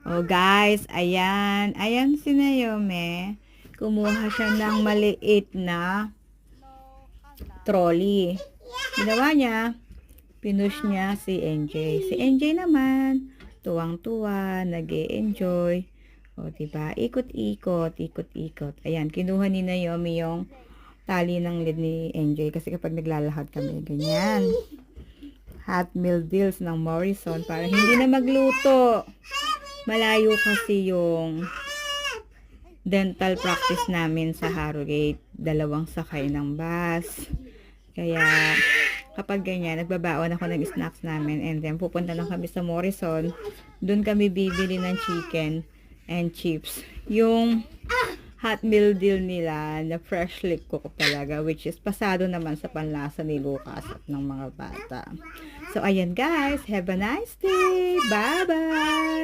Oh guys, ayan. Ayan si Naomi. Kumuha siya ng maliit na trolley. Ginawa niya, pinush niya si NJ. Si NJ naman, tuwang-tuwa, nag-e-enjoy. O, diba? Ikot-ikot, ikot-ikot. Ayan, kinuha ni Naomi yung tali ng lead ni NJ kasi kapag naglalakad kami, ganyan. Hot meal deals ng Morrison para hindi na magluto. Malayo kasi yung dental practice namin sa Harrogate. 2 sakay ng bus. Kaya, kapag ganyan, nagbabaon ako ng snacks namin and then pupunta lang kami sa Morrison. Doon kami bibili ng chicken and chips. Yung hot meal deal nila na freshly cooked talaga, which is pasado naman sa panlasa ni Lucas at ng mga bata. So, ayan guys. Have a nice day. Bye-bye!